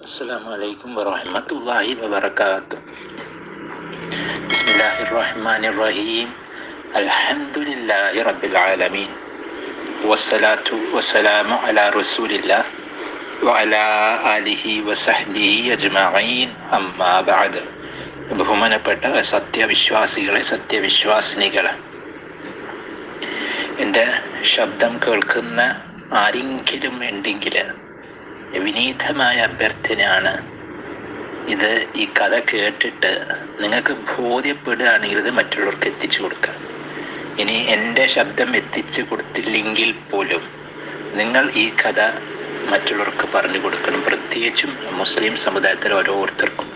السلام عليكم ورحمة الله وبركاته. بسم الله الرحمن الرحيم. الحمد لله رب العالمين والصلاة والسلام على رسول الله وعلى آله وصحبه أجمعين أما بعد. ബഹുമാനപ്പെട്ട സത്യവിശ്വാസികളെ, സത്യവിശ്വാസിനികളെ, എൻ്റെ ശബ്ദം കേൾക്കുന്ന ആരെങ്കിലും ഉണ്ടെങ്കിൽ വിനീതമായ അഭ്യർത്ഥനയാണ്. ഈ കഥ കേട്ടിട്ട് നിങ്ങൾക്ക് ബോധ്യപ്പെടുകയാണെങ്കിൽ ഇത് മറ്റുള്ളവർക്ക് എത്തിച്ചു കൊടുക്കുക. ഇനി എൻ്റെ ശബ്ദം എത്തിച്ചു കൊടുത്തില്ലെങ്കിൽ പോലും നിങ്ങൾ ഈ കഥ മറ്റുള്ളവർക്ക് പറഞ്ഞു കൊടുക്കണം, പ്രത്യേകിച്ചും മുസ്ലിം സമുദായത്തിൽ ഓരോരുത്തർക്കും.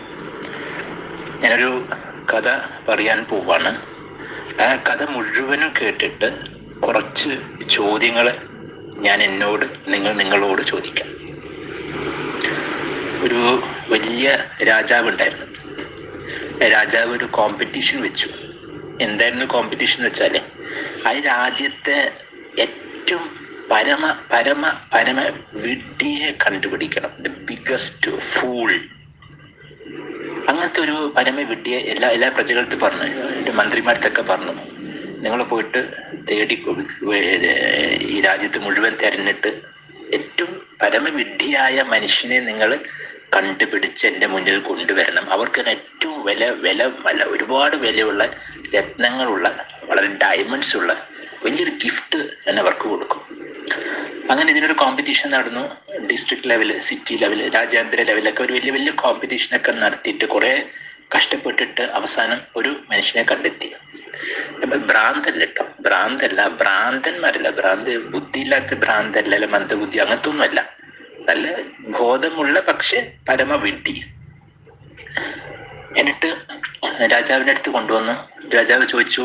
ഞാനൊരു കഥ പറയാൻ പോവാണ്. ആ കഥ മുഴുവനും കേട്ടിട്ട് കുറച്ച് ചോദ്യങ്ങൾ ഞാൻ നിങ്ങളോട് ചോദിക്കാം. ഒരു വലിയ രാജാവ് ഉണ്ടായിരുന്നു. രാജാവ് ഒരു കോമ്പറ്റീഷൻ വെച്ചു. എന്തായിരുന്നു കോമ്പറ്റീഷൻ വെച്ചാൽ, ആ രാജ്യത്തെ ഏറ്റവും പരമ വിഡ്ഢിയെ കണ്ടുപിടിക്കണം, ദ ബിഗസ്റ്റ് ഫൂൾ. അങ്ങനത്തെ ഒരു പരമ വിഡ്ഢിയെ എല്ലാ പ്രജകൾക്ക് പറഞ്ഞു, എൻ്റെ മന്ത്രിമാർക്കൊക്കെ പറഞ്ഞു, നിങ്ങൾ പോയിട്ട് ഈ രാജ്യത്ത് മുഴുവൻ തിരഞ്ഞിട്ട് ഏറ്റവും പരമവിഡ്ഢിയായ മനുഷ്യനെ നിങ്ങൾ കണ്ടുപിടിച്ച് എൻ്റെ മുന്നിൽ കൊണ്ടുവരണം. അവർക്ക് ഏറ്റവും ഒരുപാട് വിലയുള്ള രത്നങ്ങളുള്ള, വളരെ ഡയമണ്ട്സ് ഉള്ള വലിയൊരു ഗിഫ്റ്റ് ഞാൻ അവർക്ക് കൊടുക്കും. അങ്ങനെ ഇതിനൊരു കോമ്പറ്റീഷൻ നടന്നു. ഡിസ്ട്രിക്ട് ലെവൽ, സിറ്റി ലെവൽ, രാജ്യാന്തര ലെവലൊക്കെ ഒരു വലിയ കോമ്പറ്റീഷനൊക്കെ നടത്തിയിട്ട് കുറേ കഷ്ടപ്പെട്ടിട്ട് അവസാനം ഒരു മനുഷ്യനെ കണ്ടെത്തി. ഭ്രാന്തന്മാരല്ല, ബുദ്ധിയില്ലാത്ത ഭ്രാന്തല്ല, മന്ദബുദ്ധി, അങ്ങനത്തെ ഒന്നുമല്ല, നല്ല ബോധമുള്ള പക്ഷെ പരമവിഡ്ഢി. എന്നിട്ട് രാജാവിൻ്റെ അടുത്ത് കൊണ്ടുവന്നു. രാജാവ് ചോദിച്ചു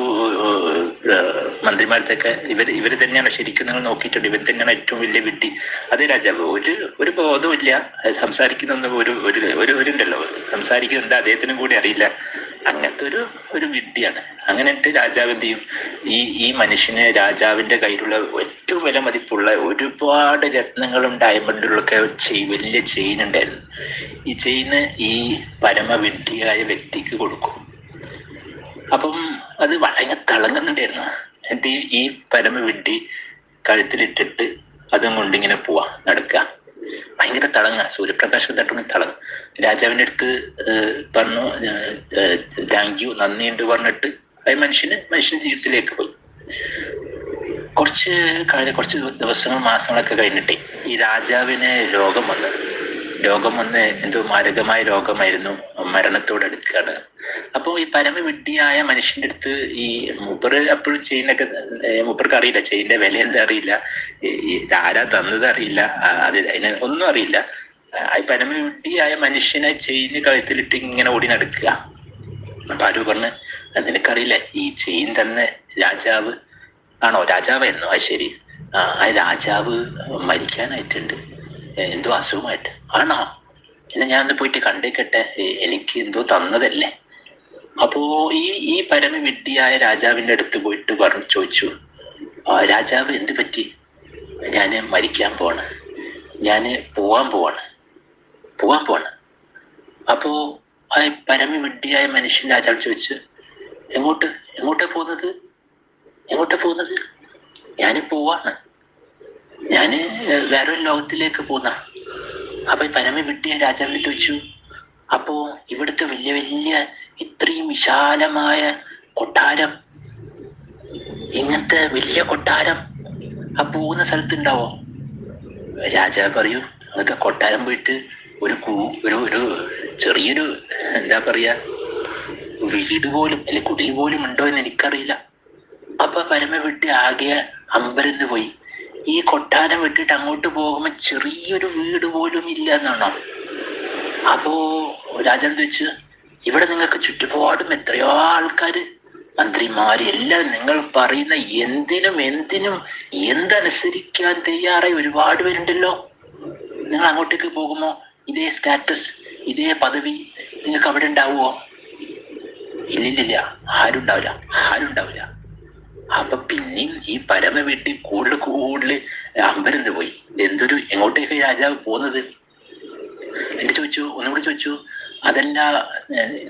മന്ത്രിമാരത്തൊക്കെ, ഇവർ തന്നെയാണ് ശരിക്കും, നിങ്ങൾ നോക്കിയിട്ടുണ്ട്, ഇവർ തന്നെയാണ് ഏറ്റവും വലിയ വിഡ്ഢി? അതേ രാജാവ്, ഒരു ബോധവും ഇല്ല, സംസാരിക്കുന്നൊന്നും ഉണ്ടല്ലോ, സംസാരിക്കുന്നത് അദ്ദേഹത്തിനും കൂടി അറിയില്ല, അങ്ങനത്തെ ഒരു വിഡ്ഢിയാണ്. അങ്ങനെ രാജാവ് എന്ത് ചെയ്യും, ഈ മനുഷ്യന് രാജാവിൻ്റെ കയ്യിലുള്ള ഏറ്റവും വില മതിപ്പുള്ള ഒരുപാട് രത്നങ്ങളും ഡയമണ്ടുകളൊക്കെ വലിയ ചെയിൻ ഉണ്ടായിരുന്നു. ഈ ചെയിന് ഈ പരമവിഡ്ഢിയായ വ്യക്തിക്ക് കൊടുക്കും. അപ്പം അത് വളരെ തിളങ്ങുന്നുണ്ടായിരുന്നു. എന്നിട്ട് ഈ പരമവിഡ്ഢി കഴുത്തിലിട്ടിട്ട് അതും കൊണ്ടിങ്ങനെ നടക്കുക. ഭയങ്കര തിളങ്ങുക, സൂര്യപ്രകാശം തട്ടുന്ന തിളങ്ങും. രാജാവിൻ്റെ അടുത്ത് പറഞ്ഞു, താങ്ക് യു, നന്ദിയുണ്ട് പറഞ്ഞിട്ട് ആ മനുഷ്യൻ ജീവിതത്തിലേക്ക് പോയി. കുറച്ച് ദിവസങ്ങൾ, മാസങ്ങളൊക്കെ കഴിഞ്ഞിട്ടേ ഈ രാജാവിന് രോഗം വന്ന് എന്തോ മാരകമായ രോഗമായിരുന്നു, മരണത്തോട് അടുക്കുകയാണ്. അപ്പോൾ ഈ പരമവിഡ്ഢിയായ മനുഷ്യൻ്റെ അടുത്ത് ഈ മൂപ്പർ അപ്പോഴും ചെയിനൊക്കെ, മൂപ്പർക്ക് അറിയില്ല ചെയിൻ്റെ വില എന്താ അറിയില്ല, ആരാ തന്നത് അറിയില്ല, അതിന് ഒന്നും അറിയില്ല. ആ പരമവിഡ്ഢിയായ മനുഷ്യനെ ചെയിന് കഴുത്തിലിട്ട് ഇങ്ങനെ ഓടി നടക്കുക. അപ്പൊ ആരോ പറഞ്ഞ്, നിനക്കറിയില്ല ഈ ചെയിൻ തന്നെ രാജാവ് ആണോ? രാജാവായിരുന്നു. അത് ശരി, ആ രാജാവ് മരിക്കാനായിട്ടുണ്ട്, എന്തോ അസുഖമായിട്ട്. ആണോ? പിന്നെ ഞാൻ ഒന്ന് പോയിട്ട് കണ്ടേക്കട്ടെ, എനിക്ക് എന്തോ തന്നതല്ലേ. അപ്പോ ഈ പരമവിഡ്ഢിയായ രാജാവിൻ്റെ അടുത്ത് പോയിട്ട് ചോദിച്ചു, രാജാവ് എന്ത് പറ്റി? ഞാൻ മരിക്കാൻ പോവാണ്, ഞാൻ പോവാൻ പോവാണ്. അപ്പോ ആ പരമവിഡ്ഢിയായ മനുഷ്യൻ രാജാവ് ചോദിച്ചു, എങ്ങോട്ടാ പോകുന്നത്? ഞാൻ പോവാണ്, ഞാൻ വേറൊരു ലോകത്തിലേക്ക് പോന്ന. അപ്പൊ ഈ പരമവിഡ്ഢിയായ രാജാവിനെ ചോദിച്ചു, അപ്പോ ഇവിടുത്തെ വലിയ ഇത്രയും വിശാലമായ കൊട്ടാരം, ഇങ്ങനത്തെ വലിയ കൊട്ടാരം ആ പോകുന്ന സ്ഥലത്തുണ്ടാവോ? രാജാവ് പറയൂ, അങ്ങനത്തെ കൊട്ടാരം പോയിട്ട് ഒരു ചെറിയൊരു എന്താ പറയാ വീട് പോലും അല്ലെ കുടിൽ പോലും ഉണ്ടോ എന്ന് എനിക്കറിയില്ല. അപ്പൊ പരമവിഡ്ഢി ആകെ അമ്പരന്ന് പോയി. ഈ കൊട്ടാരം വിട്ടിട്ട് അങ്ങോട്ട് പോകുമ്പോ ചെറിയൊരു വീട് പോലും ഇല്ല എന്നാണോ? അപ്പോ രാജാവ് ചോദിച്ചു, ഇവിടെ നിങ്ങൾക്ക് ചുറ്റുപാടും എത്രയോ ആൾക്കാര്, മന്ത്രിമാര്, എല്ലാം നിങ്ങൾ പറയുന്ന എന്തിനും എന്തനുസരിക്കാൻ തയ്യാറായി ഒരുപാട് പേരുണ്ടല്ലോ. നിങ്ങൾ അങ്ങോട്ടേക്ക് പോകുമോ ഇതേ സ്റ്റാറ്റസ്, ഇതേ പദവി നിങ്ങൾക്ക് അവിടെ ഉണ്ടാവുമോ? ഇല്ലില്ല, ആരുണ്ടാവില്ല. അപ്പൊ പിന്നെയും ഈ പരമവിഡ്ഢി കൂടുതൽ അമ്പരന്ന് പോയി. എങ്ങോട്ടേക്ക് രാജാവ് പോകുന്നത്? ഒന്നുകൂടി ചോദിച്ചു, അതല്ല,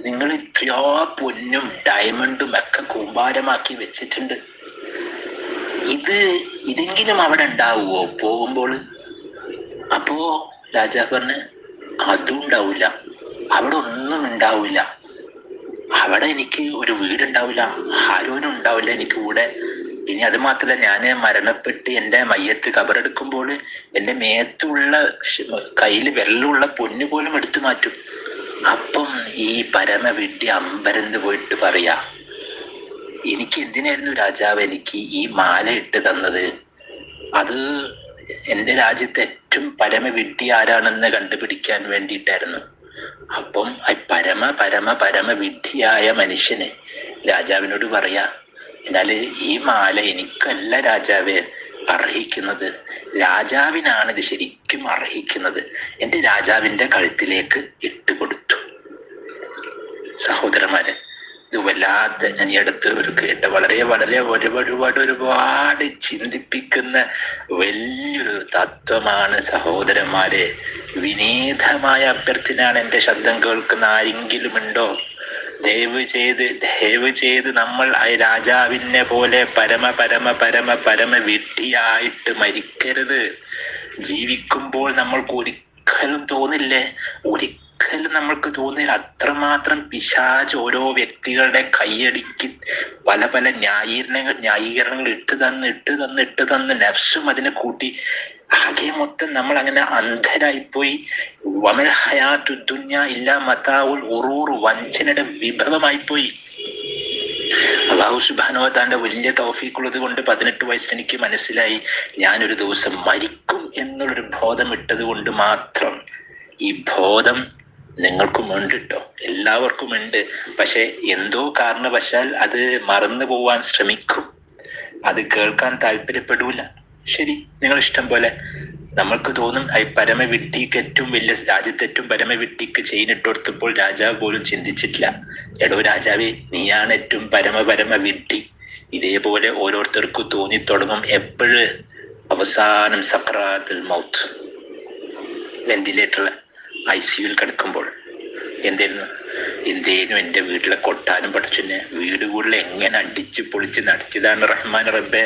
നിങ്ങൾ ഇത്രയോ പൊന്നും ഡയമണ്ടും ഒക്കെ കൂമ്പാരമാക്കി വെച്ചിട്ടുണ്ട്, ഇതെങ്കിലും അവിടെ ഉണ്ടാവുമോ പോകുമ്പോൾ? അപ്പോ രാജാവ് പറഞ്ഞ്, അതും ഉണ്ടാവില്ല, അവിടെ ഒന്നും ഉണ്ടാവില്ല, അവിടെ എനിക്ക് ഒരു വീടുണ്ടാവില്ല, ആരോനും ഉണ്ടാവില്ല എനിക്ക് കൂടെ. ഇനി അത് മാത്രല്ല, ഞാൻ മരണപ്പെട്ട് എൻ്റെ മയ്യത്ത് കബറെടുക്കുമ്പോൾ എൻ്റെ മേത്തുള്ള കയ്യിൽ വെള്ളമുള്ള പൊന്നു പോലും എടുത്തു മാറ്റും. അപ്പം ഈ പരമവിഡ്ഢി അമ്പരന്ന് പോയിട്ട് പറയാ, എനിക്ക് എന്തിനായിരുന്നു രാജാവ് എനിക്ക് ഈ മാല ഇട്ട് തന്നത്? അത് എൻ്റെ രാജ്യത്തെ ഏറ്റവും പരമവിഡ്ഢി ആരാണെന്ന് കണ്ടുപിടിക്കാൻ വേണ്ടിയിട്ടായിരുന്നു. അപ്പം പരമ വിഡ്ഢിയായ മനുഷ്യന് രാജാവിനോട് പറയാ, എന്നാല് ഈ മാല എനിക്കല്ല രാജാവേ അർഹിക്കുന്നത്, രാജാവിനാണ് ഇത് ശരിക്കും അർഹിക്കുന്നത്. എൻ്റെ രാജാവിൻ്റെ കഴുത്തിലേക്ക് ഇട്ടുകൊടുത്തു. സഹോദരന്മാരെ, ഇത് വല്ലാത്ത, ഞാൻ ഈ അടുത്ത് കേട്ട വളരെ ഒരുപാട് ചിന്തിപ്പിക്കുന്ന വലിയൊരു തത്വമാണ് സഹോദരന്മാരെ. വിനീതമായ അഭ്യർത്ഥനയാണ്. എൻ്റെ ശബ്ദം കേൾക്കുന്ന ആരെങ്കിലും ഉണ്ടോ? ദയവ് ചെയ്ത് നമ്മൾ രാജാവിനെ പോലെ പരമ വിഡ്ഢിയായിട്ട് മരിക്കരുത്. ജീവിക്കുമ്പോൾ നമ്മൾക്ക് ഒരിക്കലും തോന്നില്ലേ, ഒരിക്കലും നമ്മൾക്ക് തോന്നില്ല, അത്രമാത്രം പിശാച് ഓരോ വ്യക്തികളുടെ കൈയടിക്ക് പല ന്യായീകരണങ്ങൾ ഇട്ട് തന്ന് നഫ്സും അതിനെ കൂട്ടി ആകെ മൊത്തം നമ്മൾ അങ്ങനെ അന്ധരായിപ്പോയി. വമൽ ഹയാത്തു ദുനിയ ഇല്ലാ മതാഉൽ ഉറൂർ, വഞ്ചനയുടെ വിഭവമായിപ്പോയി. അല്ലാഹു സുബ്ഹാനഹു വ തആല വലിയ തൗഫീഖുള്ളത് കൊണ്ട് 18 വയസ്സിൽ എനിക്ക് മനസ്സിലായി, ഞാനൊരു ദിവസം മരിക്കും എന്നുള്ളൊരു ബോധം ഇട്ടത് കൊണ്ട് മാത്രം. ഈ ബോധം നിങ്ങൾക്കും ഉണ്ട് കേട്ടോ, എല്ലാവർക്കും ഉണ്ട്. പക്ഷെ എന്തോ കാരണവശാൽ അത് മറന്നു പോവാൻ ശ്രമിക്കും, അത് കേൾക്കാൻ താല്പര്യപ്പെടൂല. ശരി, നിങ്ങൾ ഇഷ്ടം പോലെ. നമ്മൾക്ക് തോന്നും പരമവിഡ്ഢിക്ക് ഏറ്റവും വലിയ രാജ്യത്തെ ഏറ്റവും പരമവിഡ്ഢിക്ക് ചെയിൻ ഇട്ടുകൊടുത്തപ്പോൾ രാജാവ് പോലും ചിന്തിച്ചിട്ടില്ല, എടോ രാജാവേ, നീയാണ് ഏറ്റവും പരമ വിഡ്ഢി. ഇതേപോലെ ഓരോരുത്തർക്കും തോന്നിത്തുടങ്ങും എപ്പോഴ്? അവസാനം സക്രാത്തുൽ മൗത്ത്, വെന്റിലേറ്ററിൽ ICUവിൽ കിടക്കുമ്പോൾ. എന്തേനും എൻ്റെ വീട്ടിലെ കൊട്ടാനും പഠിച്ചെന്നെ വീട് കൂടുതൽ എങ്ങനെ അടിച്ച് പൊളിച്ച് നടത്തിയതാണ് റഹ്മാൻ റബ്ബെ.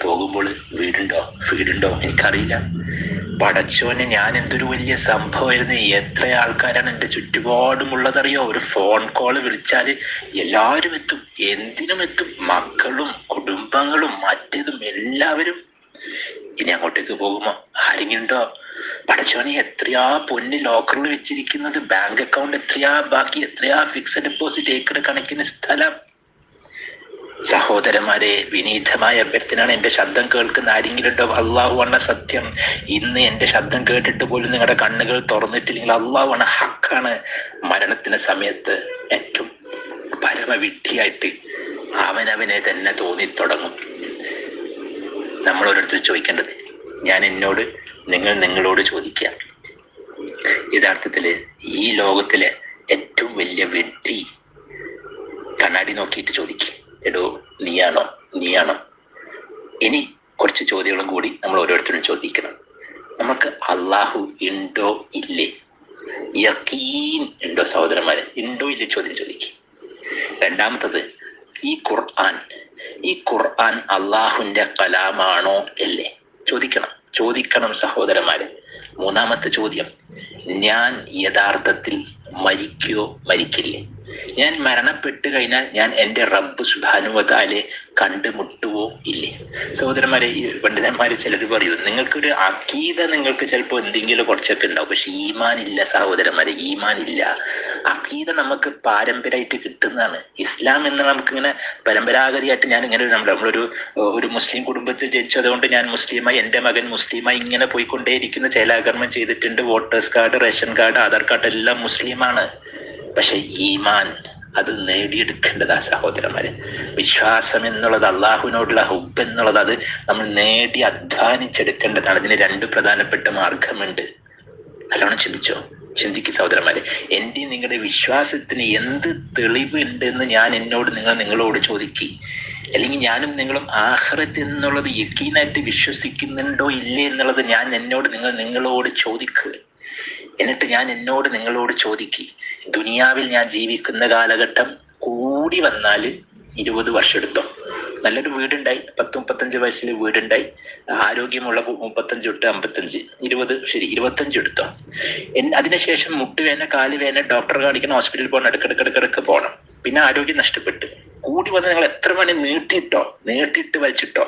പോകുമ്പോൾ വീടുണ്ടോ എനിക്കറിയില്ല. പടച്ചോനെ, ഞാൻ എന്തൊരു വലിയ സംഭവമായിരുന്നു. എത്ര ആൾക്കാരാണ് എൻ്റെ ചുറ്റുപാടുമുള്ളതറിയോ? ഒരു ഫോൺ കോൾ വിളിച്ചാൽ എല്ലാവരും എത്തും, എന്തിനും എത്തും, മക്കളും കുടുംബങ്ങളും മറ്റേതും എല്ലാവരും. ഇനി അങ്ങോട്ടേക്ക് പോകുമോ ആരെങ്കിലും ഉണ്ടോ? പടച്ചോനെ, എത്രയാ പൊന്ന് ലോക്കറിൽ വെച്ചിരിക്കുന്നത്, ബാങ്ക് അക്കൗണ്ട് എത്രയാ ബാക്കി, എത്രയാ ഫിക്സഡ് ഡെപ്പോസിറ്റ്, ഏക്കർ കണക്കിന് സ്ഥലം. സഹോദരന്മാരെ, വിനീതമായ അഭ്യർത്ഥനയാണ്. എൻ്റെ ശബ്ദം കേൾക്കുന്ന ആരെങ്കിലും ഉണ്ടോ? അള്ളാഹു ആണ് സത്യം. ഇന്ന് എൻ്റെ ശബ്ദം കേട്ടിട്ട് പോലും നിങ്ങളുടെ കണ്ണുകൾ തുറന്നിട്ടില്ലെങ്കിൽ അള്ളാഹു ആണ് ഹക്കാണ്. മരണത്തിന് സമയത്ത് ഏറ്റവും പരമവിഡ്ഢിയായിട്ട് അവനവനെ തന്നെ തോന്നിത്തുടങ്ങും. നമ്മൾ ഓരോരുത്തർ ചോദിക്കേണ്ടത്, ഞാൻ എന്നോട്, നിങ്ങളോട് ചോദിക്കുക, യഥാർത്ഥത്തില് ഈ ലോകത്തിലെ ഏറ്റവും വലിയ വിഡ്ഢി കണ്ണാടി നോക്കിയിട്ട് ചോദിക്കുക, എടോ നീയാണോ? ഇനി കുറച്ച് ചോദ്യങ്ങളും കൂടി നമ്മൾ ഓരോരുത്തരും ചോദിക്കണം. നമുക്ക് അള്ളാഹു ഉണ്ടോ ഇല്ലേ? യഖീൻ ഉണ്ടോ സഹോദരന്മാരെ? ഉണ്ടോ ഇല്ലേ ചോദ്യം ചോദിക്കുക. രണ്ടാമത്തത്, ഈ ഖുർആൻ അള്ളാഹുവിന്റെ കലാമാണോ അല്ലേ? ചോദിക്കണം സഹോദരന്മാരെ. മൂന്നാമത്തെ ചോദ്യം, ഞാൻ യഥാർത്ഥത്തിൽ മരിക്കില്ലേ? ഞാൻ മരണപ്പെട്ട് കഴിഞ്ഞാൽ ഞാൻ എൻ്റെ റബ്ബ് സുബ്ഹാനഹു വ തആലയെ കണ്ടുമുട്ടുവോ ഇല്ലേ? സഹോദരന്മാരെ, ഈ പണ്ഡിതന്മാർ ചിലർ പറയും, നിങ്ങൾക്കൊരു അഖീദ നിങ്ങൾക്ക് ചിലപ്പോൾ എന്തെങ്കിലും കുറച്ചൊക്കെ ഉണ്ടാവും, പക്ഷെ ഈമാൻ ഇല്ല സഹോദരന്മാരെ, ഈമാൻ ഇല്ല. അഖീദ നമുക്ക് പാരമ്പര്യമായിട്ട് കിട്ടുന്നതാണ്. ഇസ്ലാം എന്ന് നമുക്കിങ്ങനെ പരമ്പരാഗതമായിട്ട്, ഞാൻ ഇങ്ങനെ നമ്മളൊരു മുസ്ലിം കുടുംബത്തിൽ ജനിച്ചതുകൊണ്ട് ഞാൻ മുസ്ലിമായി, എൻ്റെ മകൻ മുസ്ലിമായി ഇങ്ങനെ പോയിക്കൊണ്ടേയിരിക്കുന്ന ചേലാകർമ്മം ചെയ്തിട്ടുണ്ട്. Voters card, ration card, Aadhaar card എല്ലാം മുസ്ലിമാണ്. പക്ഷെ ഈമാൻ അത് നേടിയെടുക്കേണ്ടതാ സഹോദരന്മാരെ. വിശ്വാസം എന്നുള്ളത്, അള്ളാഹുവിനോടുള്ള ഹുബ് എന്നുള്ളത്, അത് നമ്മൾ നേടി അധ്വാനിച്ചെടുക്കേണ്ടതാണ്. അതിന് 2 പ്രധാനപ്പെട്ട മാർഗമുണ്ട്. നല്ലോണം ചിന്തിക്കും സഹോദരന്മാരെ. എൻ്റെ നിങ്ങളുടെ വിശ്വാസത്തിന് എന്ത് തെളിവ് ഉണ്ടെന്ന് ഞാൻ നിങ്ങളോട് ചോദിക്കുക. അല്ലെങ്കിൽ ഞാനും നിങ്ങളും ആഖിറത്ത് എന്നുള്ളത് യഖീനായിട്ട് വിശ്വസിക്കുന്നുണ്ടോ ഇല്ലേ എന്നുള്ളത് ഞാൻ നിങ്ങളോട് ചോദിക്കുക. എന്നിട്ട് ഞാൻ നിങ്ങളോട് ചോദിക്കി, ദുനിയാവിൽ ഞാൻ ജീവിക്കുന്ന കാലഘട്ടം കൂടി വന്നാൽ 20 വർഷം എടുത്തോ. നല്ലൊരു വീടുണ്ടായി, 10-35 വയസ്സിൽ വീടുണ്ടായി, ആരോഗ്യമുള്ള 35 തൊട്ട് 55, 20 ശരി 25 എടുത്തോ. അതിനുശേഷം മുട്ടുവേന, കാലുവേന, ഡോക്ടറെ കാണിക്കണം, ഹോസ്പിറ്റലിൽ പോകണം, ഇടക്കിടക്ക് പോകണം. പിന്നെ ആരോഗ്യം നഷ്ടപ്പെട്ട് കൂടി വന്ന് നിങ്ങൾ എത്ര മണി നീട്ടിയിട്ട് വലിച്ചിട്ടോ,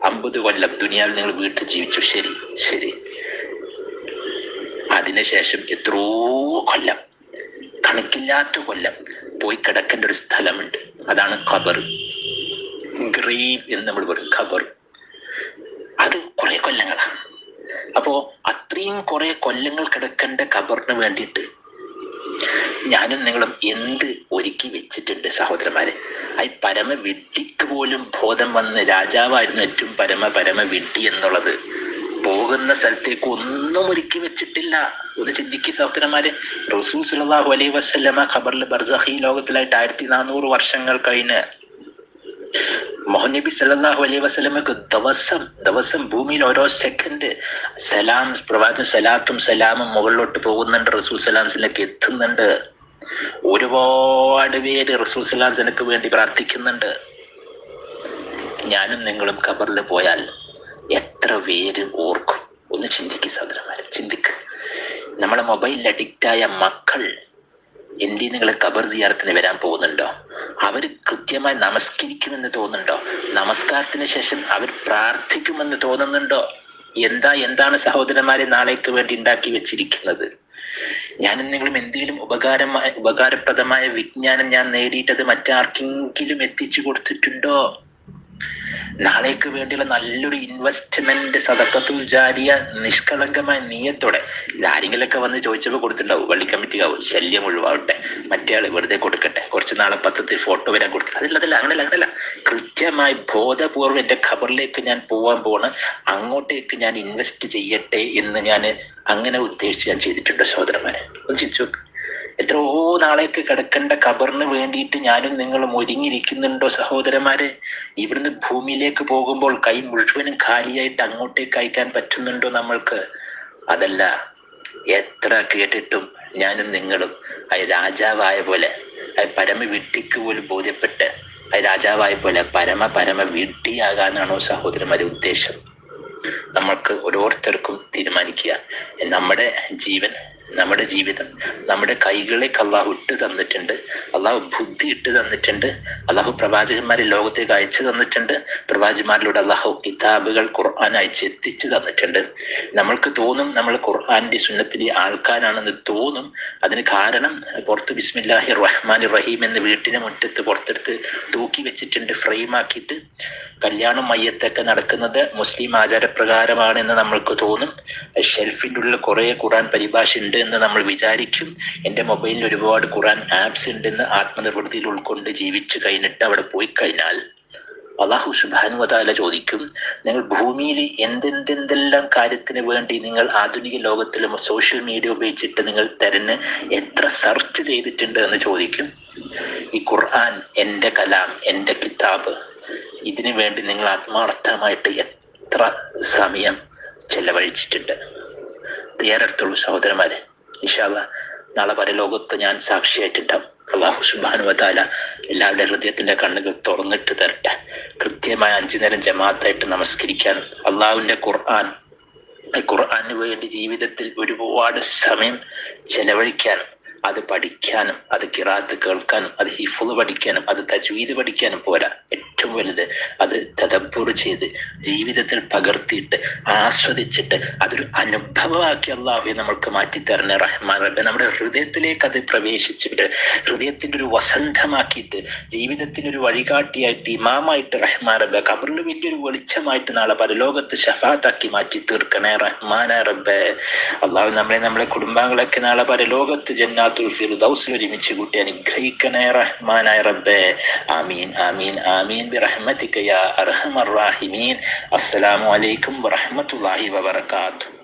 50 കൊല്ലം ദുനിയാവിൽ നിങ്ങൾ വീട്ടിൽ ജീവിച്ചു. ശരി. അതിനുശേഷം എത്രയോ കൊല്ലം, കണക്കില്ലാത്ത കൊല്ലം പോയി കിടക്കേണ്ട ഒരു സ്ഥലമുണ്ട്. അതാണ് ഖബർ, ഗ്രേവ് എന്ന് നമ്മൾ പറയും. ഖബർ അത് കുറെ കൊല്ലങ്ങളാ. അപ്പോ അത്രയും കുറെ കൊല്ലങ്ങൾ കിടക്കേണ്ട ഖബറിന് വേണ്ടിയിട്ട് ഞാനും നിങ്ങളും എന്ത് ഒരുക്കി വെച്ചിട്ടുണ്ട് സഹോദരന്മാരെ. ഈ പരമ വിഡ്ഢിക്ക് പോലും ബോധം വന്ന് രാജാവായിരുന്നു ഏറ്റവും പരമ വിഡ്ഢി എന്നുള്ളത്. പോകുന്ന സ്ഥലത്തേക്ക് ഒന്നും ഒരുക്കി വെച്ചിട്ടില്ല. ഒന്ന് ചിന്തിക്കുക സഹോദരന്മാരെ. റസൂൽ സല്ലല്ലാഹു അലൈഹി വസല്ലമ ഖബറിൽ ബർസഖി ലോകത്തിലായിട്ട് 1400 വർഷങ്ങൾ കഴിഞ്ഞ് മുഹമ്മദ് നബി സല്ലല്ലാഹു അലൈഹി വസല്ലമക്ക് ദിവസം ഭൂമിയിൽ ഓരോ സെക്കൻഡ് പ്രവാചകൻ സലാത്തും സലാമും മുകളിലോട്ട് പോകുന്നുണ്ട്, റസൂൽ സലാംസിലേക്ക് എത്തുന്നുണ്ട്. ഒരുപാട് പേര് റസൂൽ സലാംസിനക്ക് വേണ്ടി പ്രാർത്ഥിക്കുന്നുണ്ട്. ഞാനും നിങ്ങളും ഖബറിൽ പോയാൽ എത്ര പേര് ഓർക്കും? ഒന്ന് ചിന്തിക്കുക സഹോദരന്മാരെ, ചിന്തിക്കുക. നമ്മളെ മൊബൈലിൽ അഡിക്റ്റായ മക്കൾ എൻ്റെ നിങ്ങൾ ഖബർ സിയാറത്തിന് വരാൻ പോകുന്നുണ്ടോ? അവർ കൃത്യമായി നമസ്കരിക്കുമെന്ന് തോന്നുന്നുണ്ടോ? നമസ്കാരത്തിന് ശേഷം അവർ പ്രാർത്ഥിക്കുമെന്ന് തോന്നുന്നുണ്ടോ? എന്താണ് സഹോദരന്മാരെ നാളേക്ക് വേണ്ടി ഉണ്ടാക്കി വെച്ചിരിക്കുന്നത്? ഞാനും നിങ്ങളും എന്തെങ്കിലും ഉപകാരപ്രദമായ വിജ്ഞാനം ഞാൻ നേടിയിട്ടത് മറ്റാർക്കെങ്കിലും എത്തിച്ചു കൊടുത്തിട്ടുണ്ടോ? നാളേക്ക് വേണ്ടിയുള്ള നല്ലൊരു ഇൻവെസ്റ്റ്മെന്റ്, സദഖത്തുൽ ജാരിയ, നിഷ്കളങ്കമായ നിയത്തോടെ. ആരെങ്കിലൊക്കെ വന്ന് ചോദിച്ചപ്പോൾ കൊടുത്തിട്ടുണ്ടാവും, പള്ളി കമ്മിറ്റിക്കാവും, ശല്യം ഒഴിവാവട്ടെ, മറ്റേ ആള് വെറുതെ കൊടുക്കട്ടെ, കുറച്ച് നാളെ പത്രത്തിൽ ഫോട്ടോ വരാൻ കൊടുക്കട്ടെ. അങ്ങനെയല്ല. കൃത്യമായി ബോധപൂർവ്വം എൻ്റെ ഖബറിലേക്ക് ഞാൻ പോവാൻ അങ്ങോട്ടേക്ക് ഞാൻ ഇൻവെസ്റ്റ് ചെയ്യട്ടെ എന്ന് ഞാൻ അങ്ങനെ ഉദ്ദേശിച്ച് ഞാൻ ചെയ്തിട്ടുണ്ട് സഹോദരന്മാരെ. ഒന്ന് ചിന്തിച്ചു നോക്ക്. എത്രയോ നാളേക്ക് കിടക്കേണ്ട ഖബറിന് വേണ്ടിയിട്ട് ഞാനും നിങ്ങളും ഒരുങ്ങിയിരിക്കുന്നുണ്ടോ സഹോദരന്മാരെ? ഇവിടുന്ന് ഭൂമിയിലേക്ക് പോകുമ്പോൾ കൈ മുഴുവനും ഖാലിയായിട്ട് അങ്ങോട്ടേക്ക് അയക്കാൻ പറ്റുന്നുണ്ടോ നമ്മൾക്ക്? അതല്ല, എത്ര കേട്ടിട്ടും ഞാനും നിങ്ങളും രാജാവായ പോലെ, പരമ വിഡ്ഢിക്ക് പോലും ബോധ്യപ്പെട്ട് രാജാവായ പോലെ പരമ വിഡ്ഢിയാകാനാണോ സഹോദരന്മാരെ ഉദ്ദേശം? നമ്മൾക്ക് ഓരോരുത്തർക്കും തീരുമാനിക്കുക. നമ്മുടെ ജീവൻ, നമ്മുടെ ജീവിതം, നമ്മുടെ കൈകളേക്ക് അള്ളാഹു ഇട്ട് തന്നിട്ടുണ്ട്. അള്ളാഹു ബുദ്ധി ഇട്ട് തന്നിട്ടുണ്ട്. അള്ളാഹു പ്രവാചകന്മാരെ ലോകത്തേക്ക് അയച്ചു തന്നിട്ടുണ്ട്. പ്രവാചകന്മാരിലൂടെ അള്ളാഹു കിതാബുകൾ, ഖുർആൻ എത്തിച്ചു തന്നിട്ടുണ്ട്. നമ്മൾക്ക് തോന്നും നമ്മൾ ഖുർആന്റെ സുന്നത്തിലെ ആൾക്കാരാണെന്ന് തോന്നും. അതിന് കാരണം പുറത്ത് ബിസ്മില്ലാഹിർ റഹ്മാനിർ റഹീം എന്ന് വീട്ടിന് മുറ്റത്ത് പുറത്തെടുത്ത് തൂക്കി വെച്ചിട്ടുണ്ട്, ഫ്രെയിം ആക്കിയിട്ട്. കല്യാണം മയ്യത്തൊക്കെ നടക്കുന്നത് മുസ്ലിം ആചാരപ്രകാരമാണെന്ന് നമ്മൾക്ക് തോന്നും. ഷെൽഫിൻ്റെ ഉള്ളിൽ കുറേ ഖുർആൻ പരിഭാഷ ഉണ്ട് എന്ന് നമ്മൾ വിചാരിക്കും. എൻ്റെ മൊബൈലിൽ ഒരുപാട് ഖുർആൻ ആപ്സ് ഉണ്ടെന്ന് ആത്മനിർവൃത്തിയിൽ ഉൾക്കൊണ്ട് ജീവിച്ചു കഴിഞ്ഞിട്ട് അവിടെ പോയി കഴിഞ്ഞാൽ അല്ലാഹു സുബ്ഹാനഹു വ തആല ചോദിക്കും, നിങ്ങൾ ഭൂമിയിൽ എന്തെല്ലാം കാര്യത്തിന് വേണ്ടി നിങ്ങൾ ആധുനിക ലോകത്തിലും സോഷ്യൽ മീഡിയ ഉപയോഗിച്ചിട്ട് നിങ്ങൾ എത്ര സെർച്ച് ചെയ്തിട്ടുണ്ട് എന്ന് ചോദിക്കും. ഈ ഖുർആൻ, എൻ്റെ കലാം, എൻ്റെ കിതാബ്, ഇതിനു വേണ്ടി നിങ്ങൾ ആത്മാർത്ഥമായിട്ട് എത്ര സമയം ചെലവഴിച്ചിട്ടുണ്ട്? തയ്യാറെടുത്തുള്ളൂ സഹോദരന്മാരെ. ഇൻഷാ അല്ലാഹ് നാളെ പരലോകത്ത് ഞാൻ സാക്ഷിയായിട്ടുണ്ടാവും. അല്ലാഹു സുബ്ഹാനഹു വ തആല എല്ലാവരുടെ ഹൃദയത്തിന്റെ കണ്ണുകൾ തുറന്നിട്ട് തരട്ടെ. കൃത്യമായ 5 നേരം ജമാഅത്തായിട്ട് നമസ്കരിക്കാനും അള്ളാഹുവിന്റെ ഖുർആന് വേണ്ടി ജീവിതത്തിൽ ഒരുപാട് സമയം ചെലവഴിക്കാനും അത് പഠിക്കാനും അത് ഖിറാഅത്ത് കേൾക്കാനും അത് ഹിഫ്ള് പഠിക്കാനും അത് തജ്വീദ് പഠിക്കാനും പോരാ, ഏറ്റവും വലുത് അത് തദബ്ബുർ ചെയ്ത് ജീവിതത്തിൽ പകർത്തിയിട്ട് ആസ്വദിച്ചിട്ട് അതൊരു അനുഭവമാക്കി അല്ലാഹുവേ നമ്മൾക്ക് മാറ്റിത്തരണേ റഹ്മാൻ റബ്ബേ. നമ്മുടെ ഹൃദയത്തിലേക്ക് അത് പ്രവേശിച്ചിട്ട് ഹൃദയത്തിന്റെ ഒരു വസന്തമാക്കിയിട്ട് ജീവിതത്തിന് ഒരു വഴികാട്ടിയായിട്ട് ഇമാമായിട്ട് റഹ്മാൻ റബ്ബേ, ഖബറിൽ വലിയൊരു വെളിച്ചമായിട്ട് നാളെ പരലോകത്ത് ശഫാഅത്താക്കി മാറ്റി തീർക്കണേ റഹ്മാനെ റബ്ബേ. അല്ലാഹു നമ്മളെ കുടുംബാംഗങ്ങളൊക്കെ നാളെ പരലോകത്ത് ജന്നാത്തുൽ ഫിർദൗസിൽ ഒരുമിച്ച് കൂട്ടി അനുഗ്രഹിക്കണേ റഹ്മാനായ റബ്ബേ. ആമീൻ ആമീൻ ആമീൻ ബിറഹ്മതിക യാ അർഹമർ റാഹിമീൻ. അസ്സലാമു അലൈക്കും വറഹ്മത്തുള്ളാഹി വബറകാതുഹു.